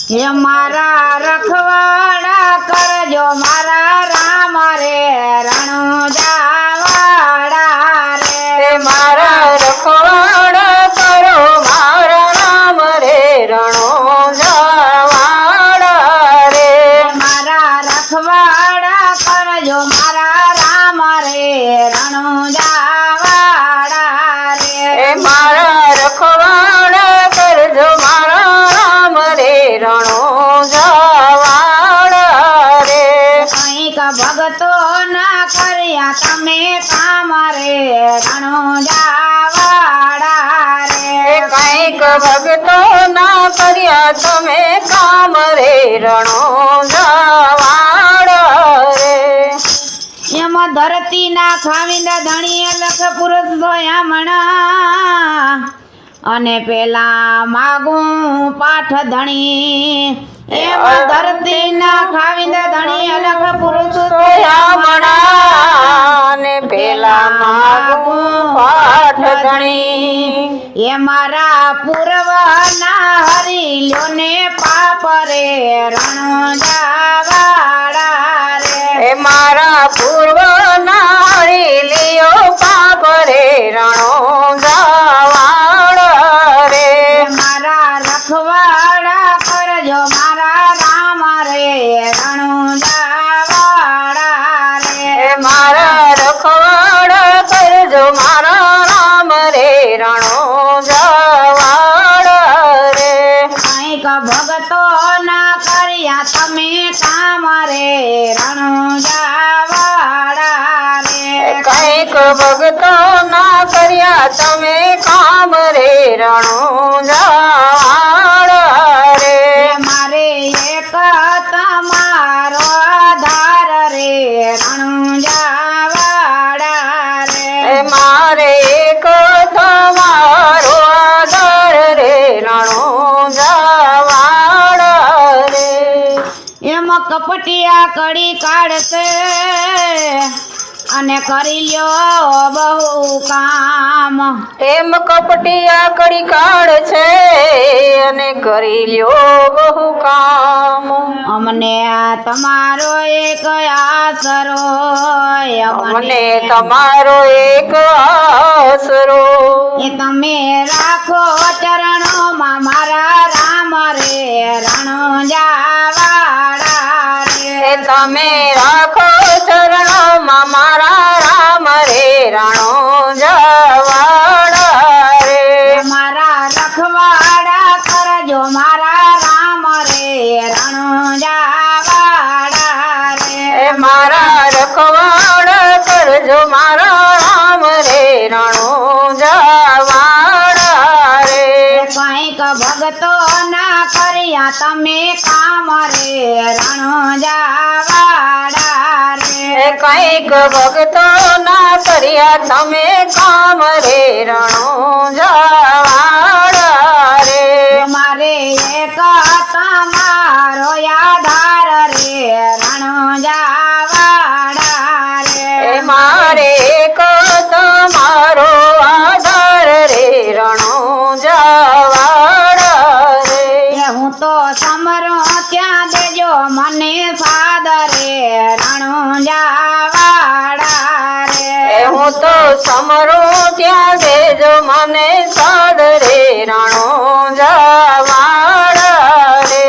હે મારા રખવાડા કરજો મારા રામ રે રણુજાવાડા રે મારા રખવાડા કરો મારા રામ રે રણુજાવાડા રે મારા રખવાડા કરજો મારા રામ રે રણુજાવાડા રે મારા રખવાડા કરજો મારા રામ રે રણુજાવાડા રે કંઈક ભગતો ના કર્યા તમે કામ રે રણુજાવાડા રે કંઈક ભગતો ના કર્યા તમે કામ રે રણુજાવાડા રે એમાં ધરતી ના ખાવીને ધણીએ લખ પુરુષ ધોયામણા અને પેલા માગું પાઠ ધણી એમાં ધરતી ના ખાવીને ધણીએ લખ પુરુષ ધોયામણા ને પેલા માગું પાઠ ધણી એ મારા પૂર્વના હરિલ્યો ને પાપ રે રણુજાવાડા રે એ મારા પૂર્વ નારી લિયો પાપ રે રણુજાવાડા રે મારા રખવાડા કરજો મારા રામ રે રણુજાવાડા રે મારા રખવાડા કરજો મારા રામ રે રણુજાવાડા રે કંઈક ભગતો ના કર્યા તમે કામ રે રણુજાવાડા રે કંઈક ભગતો ના કર્યા તમે કામ રે રણુજાવાડા રે મારે એક તમારો આધાર રે રણુજાવાડા રે મારે એક તમારો આધાર રે રણુજાવાડા રે એમાં કપટિયા કડી કાઢશે અને કરી લ્યો બહુ કામ એમ કપટિયા કડી કાઢ છે અને કરી લ્યો બહુ કામ અમને તમારો એક આસરો મને તમારો એક આસરો એ તમે રાખો ચરણોમાં મારા રામ રે રણુજાવાડા રે તમે રાખો ચરણોમાં મારા રામ રે રણુજાવાડા રે મારા રખવાડા કરજો મારા રામ રે રણુજાવાડા રે મારા રખવાડા કરજો મારા રામ રે રણુજાવાડા રે કંઈક ભગતો ના કર્યા તમે કામ રે રણુજાવાડા રે કંઈક ભગતો ના કર્યા તમે કામ રે રણુજાવાડા રે મારે એક તમારો આધાર રે રણુજાવાડા રે મારે એક તમારો આધાર રે રણુજાવાડા રે હું તો સમરો ત્યાં દેજો મને સાદરે રણુજાવાડા રે હું તો સમરો ત્યાં દેજો મને સાદ રે રણુજાવાડા રે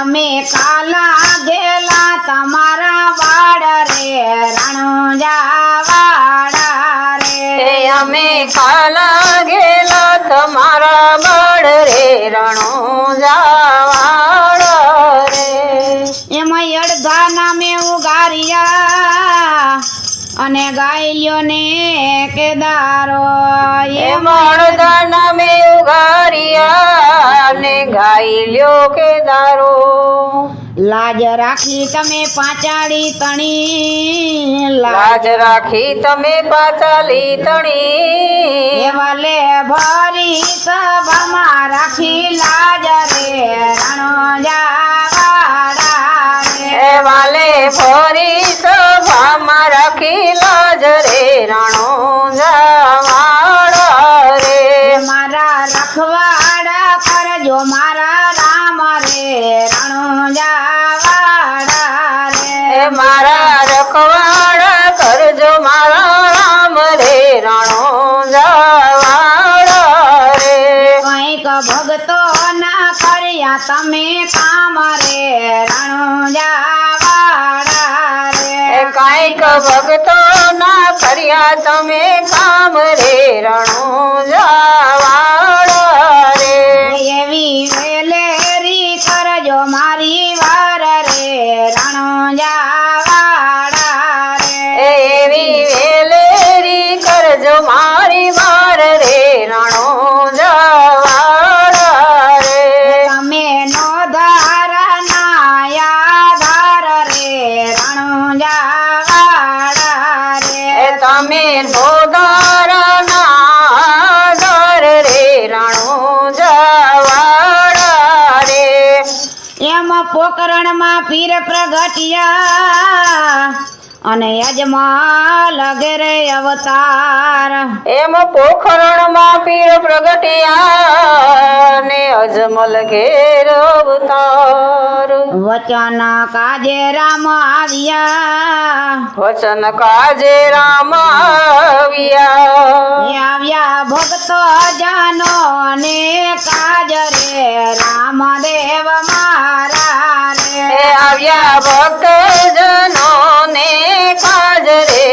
અમે કાલા ગેલા તમારા વાડ રે રણુજાવાડા રે અમે કાલા ગેલા તમારા બળ રે રણુજાવાડા રે એમાં અડધા નામે ઉગારિયા અને ગાયલ્યો ને કેદારો એમાં અડધા નામે ઉગારિયા ને ગાયલ્યો કેદારો લાજ રાખી તમે પાંચાળી તણી લાજ રાખી તમે પાચાલી તણી એવાલે ભરી સભામાં રાખી લાજ રે રણુજાવાડા રે વાલે ફરી સભામાં રાખી લાજ રે રણુજાવાડા રે મારા રખવાડા કરજો મારા રામ રે રણુજાવાડા રે મારા રખવાડા કરજો મારા રામ રે રણુજાવાડા રે કંઈક ભગતો ના કર્યા તમે કામ રે રણુજાવાડા રે કાંઈક ભક્તો ના કર્યા તમે કામ રે રણુજાવાડા રે એવી વેલેરી કરજો મારી વાર રે રણુજાવાડા રે એવી વેલેરી કરજો મારી વાર રે રણુજાવાડા રે તમે નો ધારા ધાર રે રણુજાવાડા રે તમે નોધારના દર રે રણુજાવાડા રે એમ પોકરણમાં પીર પ્રગટ્યા અને યજમાલ ઘેરે અવતાર એમ પોખરણમાં પીર પ્રગટ્યા ને અજમલ ઘેર અવતાર વચન કાજે રામ આવ્યા વચન કાજે રામ આવ્યા આવ્યા ભક્તો જાનો ને કાજ રે રામદેવ મારા રે આવ્યા ભક્તજનો ને કાજ રે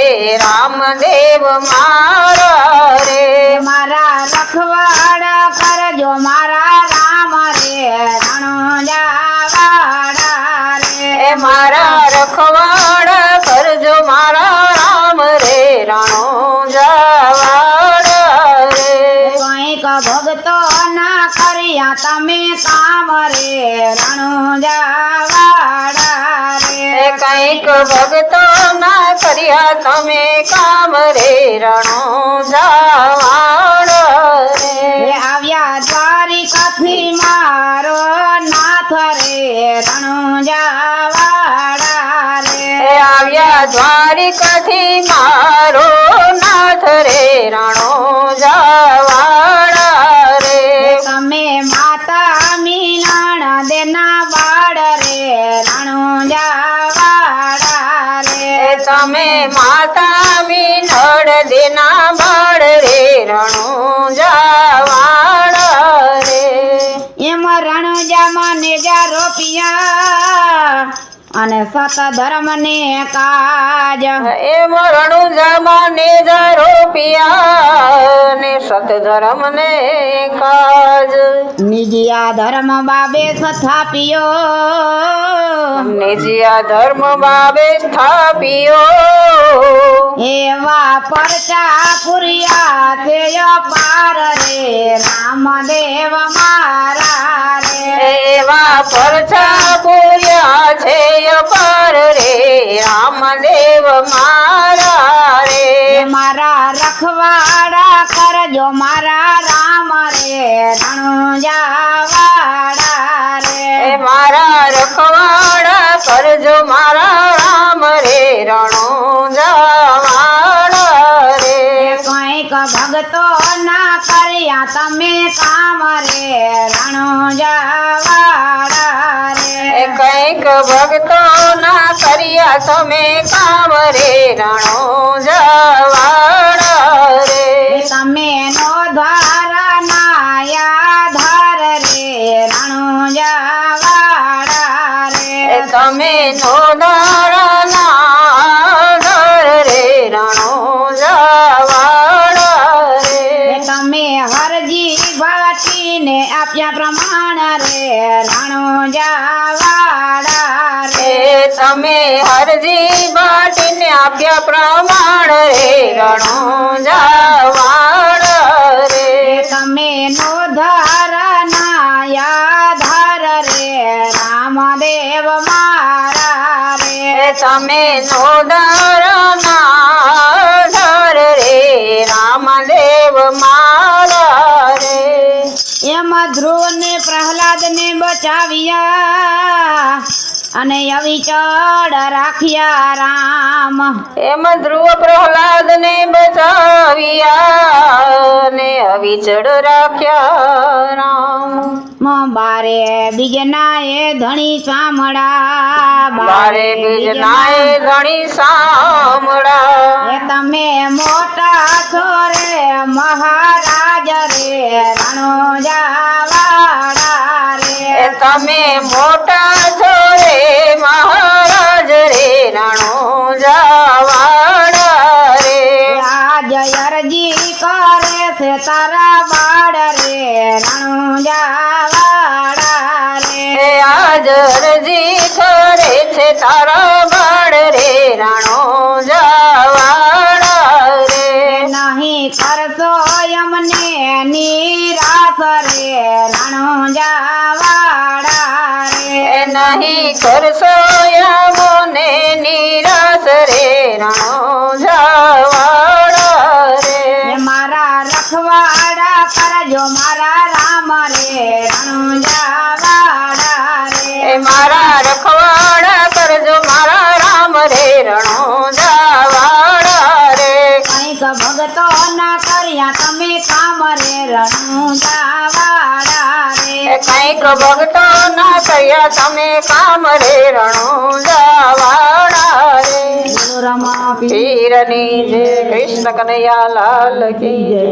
રામદેવ મારા રે મારા રખવાડા કરજો મારા રામ રે રણુજાવાડા રે મારા રખવાડા કરજો મારા રામ રે રણુજાવાડા રે કંઈક ભગતો ના કર્યા તમે કામ રે રણુજાવાડા રે કંઈક ભક્તો ના કર્યા તમે કામ રે રણુજાવાડા રે આવ્યા દ્વારિકાથી મારો નાથ રે રણુજાવાડા રે આવ્યા દ્વારિકાથી મારો નાથ રે રણુજાવાડા રે તમે માતા મિલણ દેના બાળ રે રણુજાવાડા રે તમે માતા વિનળ દેના બાળ રે રણુજાવાડા રે એમ રણુજામાં નેજા રોપિયા અને સત ધર્મ ને કાજ એમ રણુજામાં નેજા રોપિયા ને સતધર્મ ને કાજ નિજિયા ધર્મ બાબે સ્થાપ્યો નિજિયા ધર્મ બાબે સ્થાપ્યો એવા પરચા પુરિયા તે પાર રે રામદેવ મારા રે એવા પરચા પૂર્યા છે અપાર રે રામદેવ મારા રે મારા રખવાડા કરજો મારા રામ રે રણુજાવાડા રે મારા રખવાડા કરજો મારા રામ રે રણુજાવાડા રે કંઈક ભગતો ના કર્યા તમે કામ રે રણુજાવાડા રે કંઈક ભક્તો ના કર્યા તમે કામ રે રણુજાવાડા રે તમે નો ધારા ધાર રે રણુજાવાડા રે તમે નોધારના દર રે રણુજાવાડા રે તમે હરજી ભાટીને આપ્યા પ્રમાણ રે રણુજાવાડા રે તમે હરજી બાટીને આપ્યા પ્રમાણ રે રણુજાવાડા રે તમે નો ધારા ધાર રે રામદેવ મારા રે તમે નોધારના દર રે રામદેવ મારા રે એમ ધ્રુવ ને પ્રહલાદ ને બચાવ્યા અને અવિચળ રાખ્યા રામ એમ ધ્રુવ પ્રહલાદ ને બચાવ્યા ને અવિચળ રાખ્યા રામ બારે બીજના એ ધણી ચામડા બારે બીજના એ ધણી સાંભળા એ તમે મોટા છો રે મહારાજ રે રણુજાવાડા એ રે તમે મોટા છો રે મહારાજ રે રણુજાવાડા રે આજ અરજી કરે છે તારા બાળ રે રણુજાવાડા એ રે આજ અરજી કરે છે તારા બાળ રે રણુજાવાડા રે નહીં કરશો અમને નિરાશ રે રણુજાવાડા એ રે નહીં કરશો યમોને નિરાશ રે રણુજાવાડા રે મારા રખવાડા કરજો મારા રામ રે રણુજાવાડા એ રે મારા રખવાડા કરજો મારા રામ રે રણુજાવાડા રે કંઈક ભગતો ના કર્યા તમે કામ રે રણુજાવાડા એ રે કંઈક ભક્તો ના કર્યા તમે કામ રે રણુજાવાડા રે ગુરુ રમા પીરની જય કૃષ્ણ કનૈયા લાલ કી જય